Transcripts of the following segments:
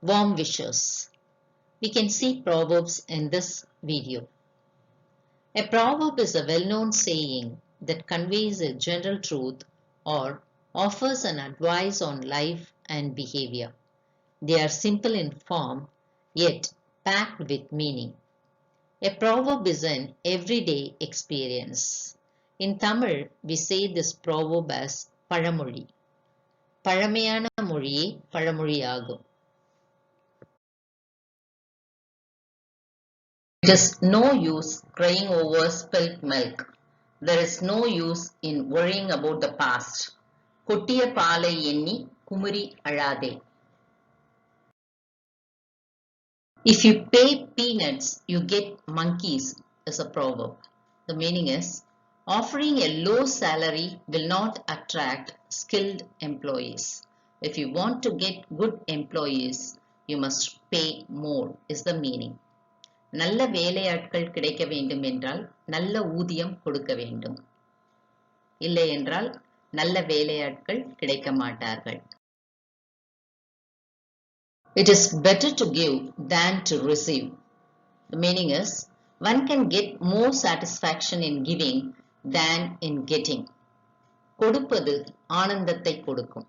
Warm wishes. We can see proverbs in this video. A proverb is a well-known saying that conveys a general truth or offers an advice on life and behavior. They are simple in form, yet packed with meaning. A proverb is an everyday experience. In Tamil, we say this proverb as பழமொழி. பழமையான மொழியே பழமொழியாகும். It is no use crying over spilt milk. There is no use in worrying about the past. கொட்டிய பாலை எண்ணி குமுறி அழாதே. If you pay peanuts, you get monkeys is a proverb. The meaning is, offering a low salary will not attract skilled employees. If you want to get good employees, you must pay more is the meaning. நல்ல வேலையாட்கள் கிடைக்க வேண்டும் என்றால் நல்ல ஊதியம் கொடுக்க வேண்டும். இல்லை என்றால் நல்ல வேலையாட்கள் கிடைக்க மாட்டார்கள். It is better to give than to receive. The meaning is, one can get more satisfaction in giving than in getting. கொடுப்பது ஆனந்தத்தை கொடுக்கும்.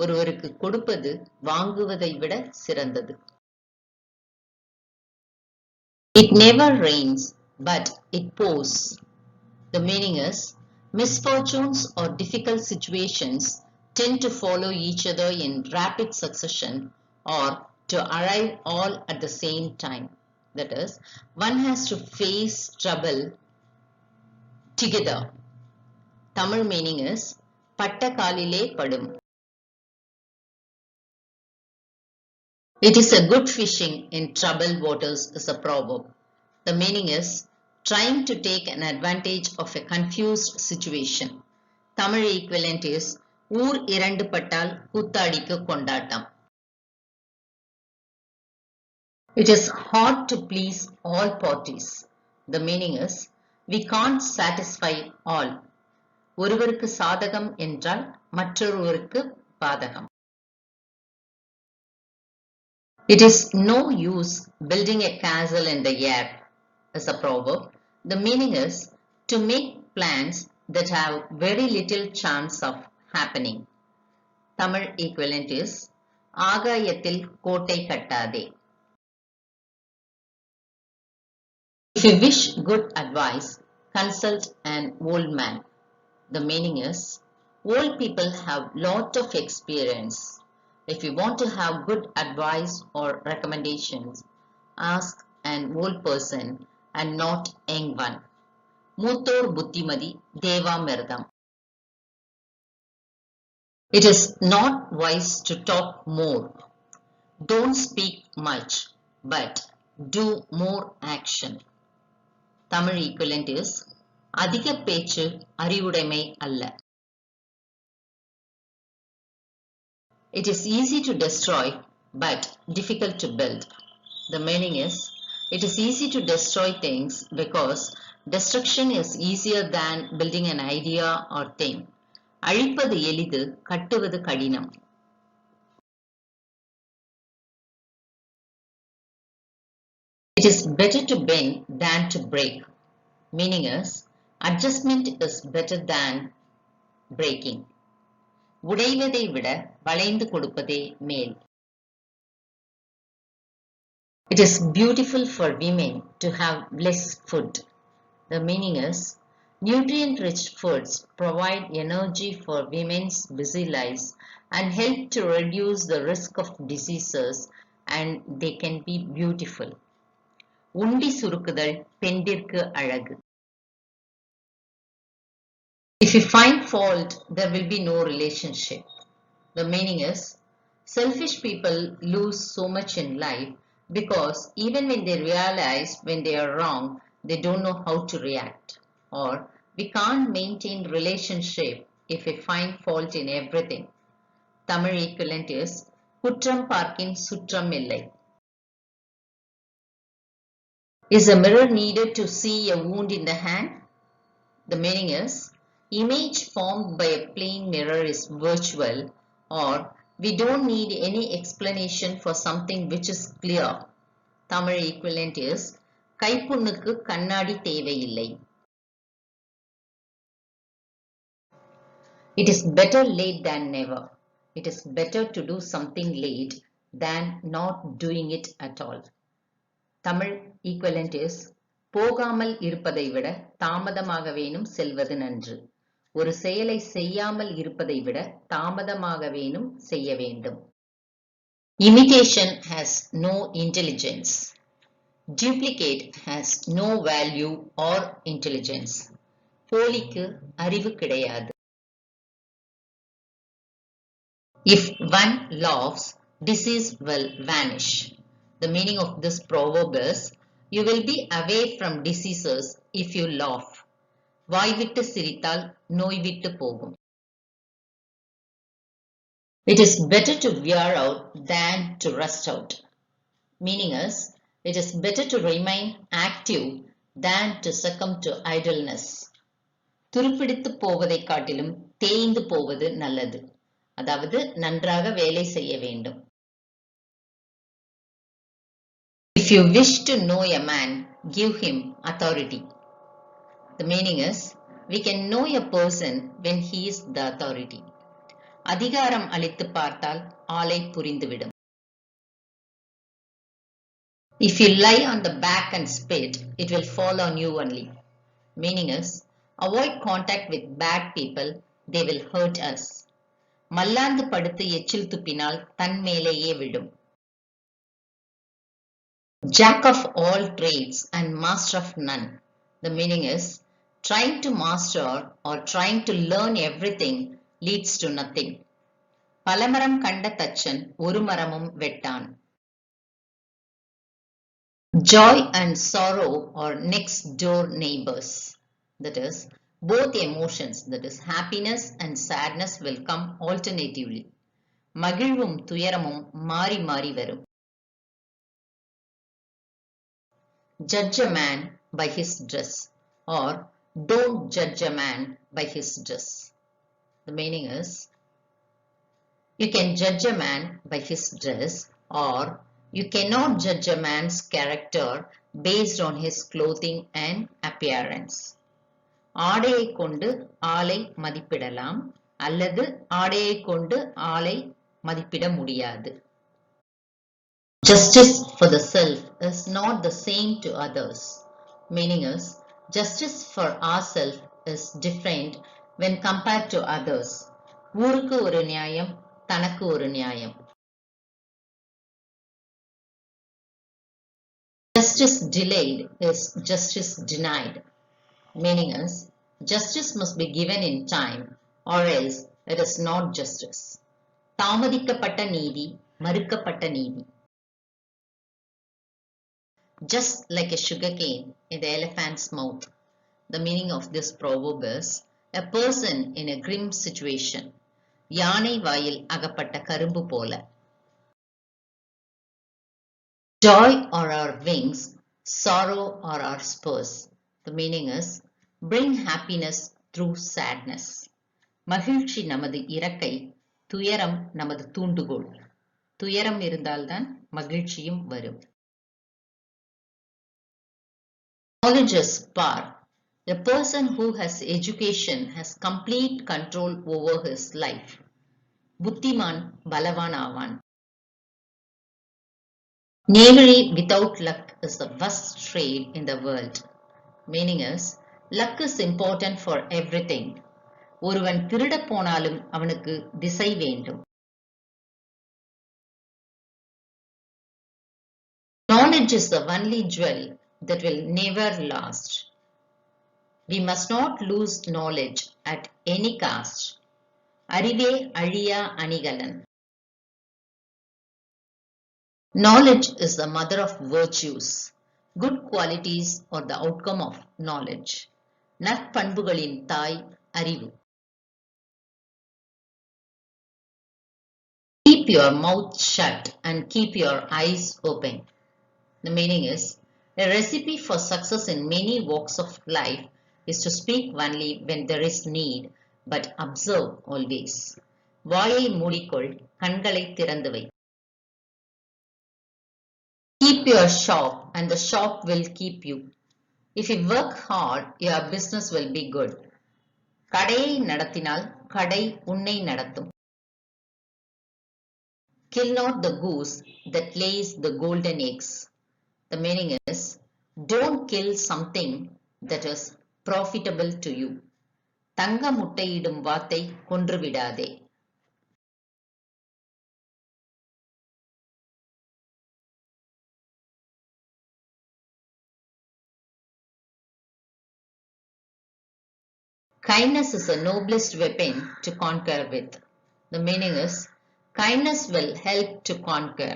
ஒருவருக்கு கொடுப்பது வாங்குவதை விட சிறந்தது. It never rains, but it pours. The meaning is, misfortunes or difficult situations tend to follow each other in rapid succession or to arrive all at the same time. That is, one has to face trouble together. Tamil meaning is, பட்ட காலிலே படும். It is a good fishing in troubled waters is a proverb. The meaning is, trying to take an advantage of a confused situation. Tamil equivalent is, ஊர் இரண்டு பட்டால் கூத்தாடிக்கு கொண்டாட்டம். It is hard to please all parties. The meaning is, we can't satisfy all. ஒருவருக்கு சாதகம் என்றால் மற்றொருவருக்கு பாதகம். It is no use building a castle in the air is a proverb. The meaning is, to make plans that have very little chance of happening. Tamil equivalent is, ஆகாயத்தில் கோட்டை கட்டாதே. If you wish good advice, consult an old man. The meaning is, old people have lot of experience. If you want to have good advice or recommendations, ask an old person and not young one. மூத்தோர் புத்திமதி தேவாமிர்தம். It is not wise to talk more. Don't speak much, but do more action. Tamil equivalent is, அதிக பேச்சு அறிவுடைமை அல்ல. It is easy to destroy, but difficult to build. The meaning is, it is easy to destroy things because destruction is easier than building an idea or thing. அழிப்பது எளிது, கட்டுவது கடினம். It is better to bend than to break. Meaning is, adjustment is better than breaking. உடைவதை விட வளைந்து கொடுப்பதே மேல். It is beautiful for women to have less food. The meaning is, nutrient-rich foods provide energy for women's busy lives and help to reduce the risk of diseases, and they can be beautiful. உண்டி சுருக்குதல் பெண்டிற்கு அழகு. If you find fault, there will be no relationship. The meaning is, selfish people lose so much in life because even when they realize when they are wrong, they don't know how to react. Or we can't maintain relationship if we find fault in everything. Tamil equivalent is, குற்றம் பார்க்கின் சுற்றம் இல்லை. Is a mirror needed to see a wound in the hand? The meaning is, image formed by a plain mirror is virtual, or We don't need any explanation for something which is clear. Tamil equivalent is கைப்புண்ணுக்கு கண்ணாடி தேவையில்லை. It is better late than never. It is better to do something late than not doing it at all. Tamil equivalent is போகாமல் இருப்பதை விட தாமதமாகவேனும் செல்வது நன்று. ஒரு செயலை செய்யாமல் இருப்பதை விட தாமதமாகவேனும் செய்ய வேண்டும். Imitation has no intelligence. Duplicate has no value or intelligence. போலிக்கு அறிவு கிடையாது. If one laughs, disease will vanish. The meaning of this proverb is, you will be away from diseases if you laugh. வாய் விட்டு சிரித்தால் நோய் விட்டு போகும். It is better to wear out than to rust out. Meaning is, it is better to remain active than to succumb to idleness. துருப்பிடித்து போவதை காட்டிலும் தேய்ந்து போவது நல்லது. அதாவது நன்றாக வேலை செய்ய வேண்டும். If you wish to know a man, give him authority. The meaning is, we can know a person when he is the authority. அதிகாரம் அளித்து பார்த்தால் ஆளை புரிந்துவிடும். If you lie on the back and spit, it will fall on you only. Meaning is, avoid contact with bad people, they will hurt us. மல்லாந்து படுத்து எச்சில் துப்பினால் தன் மேலேயே விடும். Jack of all trades and master of none. The meaning is, trying to master or trying to learn everything leads to nothing. பலமரம் கண்ட தச்சன் ஒரு மரமும் வெட்டான். Joy and sorrow are next door neighbors. That is, both emotions, that is happiness and sadness, will come alternatively. மகிழ்வும் துயரமும் மாறி மாறி வரும். Judge a man by his dress, or don't judge a man by his dress. The meaning is, you can judge a man by his dress, or you cannot judge a man's character based on his clothing and appearance. ஆடையை கொண்டு ஆளை மதிப்பிடலாம், அல்லது ஆடையை கொண்டு ஆளை மதிப்பிட முடியாது. Justice for the self is not the same to others. Meaning is, justice for ourselves is different when compared to others. ஊருக்கு ஒரு நியாயம், தனக்கு ஒரு நியாயம். Justice delayed is justice denied. Meaning is, justice must be given in time, or else it is not justice. தாமதிக்கப்பட்ட நீதி, மறுக்கப்பட்ட நீதி. Just like a sugarcane in the elephant's mouth. The meaning of this proverb is, a person in a grim situation. யானை வாயில் அகப்பட்ட கரும்பு போல. Joy are our wings, sorrow are our spurs. The meaning is, bring happiness through sadness. மகிழ்ச்சி நமது இறக்கை, துயரம் நமது தூண்டுகோல். துயரம் இருந்தால்தான் மகிழ்ச்சியும் வரும். Knowledge is power. A person who has education has complete control over his life. புத்திமான் பலவான் ஆவான். Knavery without luck is the worst trade in the world. Meaning is, luck is important for everything. ஒருவன் திருட போனாலும் அவனுக்கு திசை வேண்டும். Knowledge is the only jewel that will never last. We must not lose knowledge at any cost. அறிவே அழியா அணிகலன். Knowledge is the mother of virtues. Good qualities are the outcome of knowledge. நற்பண்புகளின் தாய் அறிவு. Keep your mouth shut and keep your eyes open. The meaning is, a recipe for success in many walks of life is to speak only when there is need, but observe always. வாயை மூடிக்கொள், கண்களை திறந்து வை. Keep your shop and the shop will keep you. If you work hard, your business will be good. கடையை நடத்தினால் கடை உன்னை நடத்தும். Kill not the goose that lays the golden eggs. The meaning is, don't kill something that is profitable to you. தங்க முட்டையிடும் வாத்தை கொன்றுவிடாதே. Kindness is the noblest weapon to conquer with. The meaning is, kindness will help to conquer.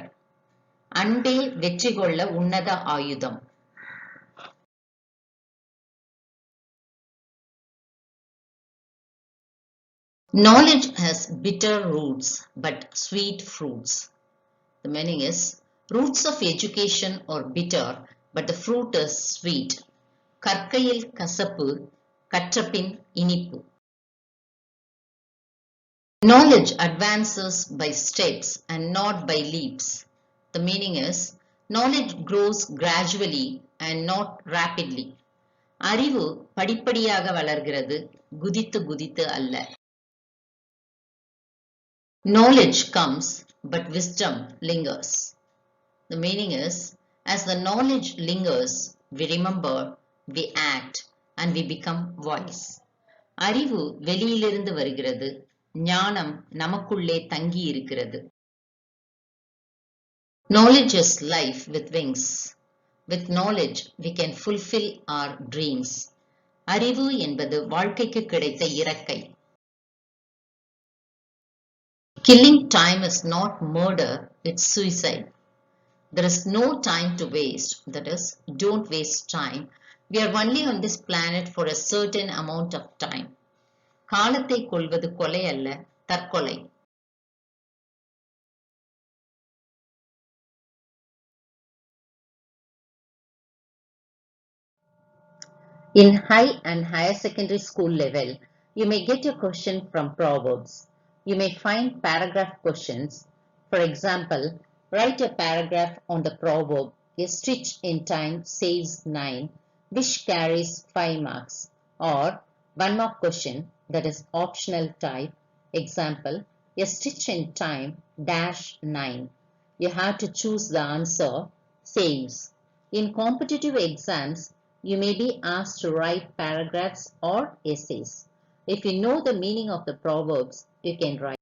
அன்பே வெற்றி கொள்ள உன்னத ஆயுதம். Knowledge has bitter roots but sweet fruits. The meaning is, roots of education are bitter but the fruit is sweet. கற்கையில் கசப்பு, கற்றபின் இனிப்பு. Knowledge advances by steps and not by leaps. The meaning is, knowledge grows gradually and not rapidly. அறிவு படிப்படியாக வளர்கிறது, குதித்து குதித்து அல்ல. Knowledge comes, but wisdom lingers. The meaning is, as the knowledge lingers, we remember, we act, and we become wise. அறிவு வெளியிலிருந்து வருகிறது, ஞானம் நமக்குள்ளே தங்கி இருக்கிறது. Knowledge is life with wings. With knowledge, we can fulfill our dreams. அறிவு என்பது வாழ்க்கைக்கு கிடைத்த இறக்கை. Killing time is not murder, it's suicide. There is no time to waste, that is, don't waste time. We are only on this planet for a certain amount of time. காலத்தை கொல்வது கொலை அல்ல, தற்கொலை. In high and higher secondary school level, you may get a question from Proverbs. You may find paragraph questions. For example, write a paragraph on the proverb, a stitch in time saves 9, which carries 5 marks. Or one more question that is optional type. Example, a stitch in time dash 9. You have to choose the answer, saves. In competitive exams, you may be asked to write paragraphs or essays. If you know the meaning of the proverbs, you can write.